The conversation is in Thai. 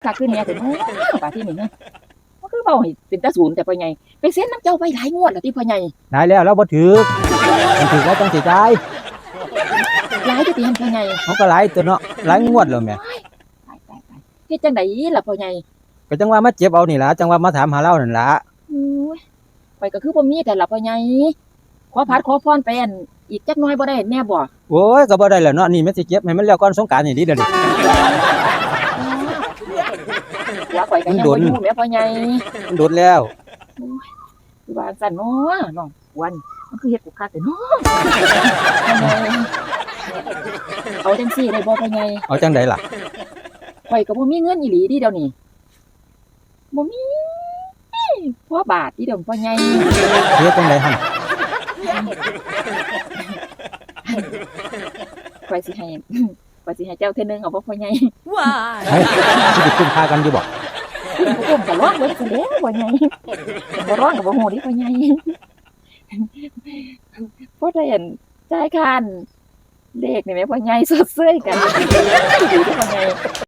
คักขึ้นเนี่ยแต่น้อบาดที่นี่มันคือเว้าให้เป็นตาศูนย์แต่พ่อใหญ่ไปเซ็นน้ำเจ้าไปหลายงวดแล้วที่พ่อใหญ่ ได้แล้วเราบ่ถือมันถือแล้วจังสิจ่าย หลายจะตีหันพ่อใหญ่ เขาก็หลายตัวเนาะหลายงวดแล้วแหม่ ตายเฮ็ดจังไดล่ะพ่อใหญ่ ก็จังว่ามาเจ็บเอานี่ล่ะจังว่ามาถามหาเรานั่นล่ะ โอ้ยข่อยก็คือบ่มีแต่ล่ะพ่อใหญ่ขอพัดขอพรไปอันอีกจักหน่อยบ่ได้แน่บ่ โอ้ยก็บ่ได้แล้วเนาะนี่มันสิเจ็บให้มันแล้วก่อนสงกรานต์นี่ดิเดี๋ยวนี้ ว่าข่อยก็ยัง มันโด บ่ น อยู่แม่พ่อใหญ่ มันโดดแล้ว คือว่าซั่นเนาะน้องวันมันคือเฮ็ดกูคักแต่เนาะพ่อใหญ่เอาจังซี่ได้บ่พ่อใหญ่ เอาจังไดล่ะ ข่อยก็บ่มีเงินอีหลีเดี๋ยวนี้บ่มีพอบาทเดี๋ยวพ่อใหญ่ เฮ็ดจังไดหั่น ข่อยสิให้ ข่อยสิให้เจ้าเทื่อนึงเอาบ่พ่อใหญ่ เฮ้ยสิไปคุ้มค่ากันอยู่บ่ ผมก็ร้องเบิดซะแล้วพ่อใหญ่บ่ร้องก็บ่ฮู้ดิพ่อใหญ่บ่ได้อันจ่ายค่าอันเลขนี่แหมพ่อใหญ่สดเซยกันดีเด้อพ่อใหญ่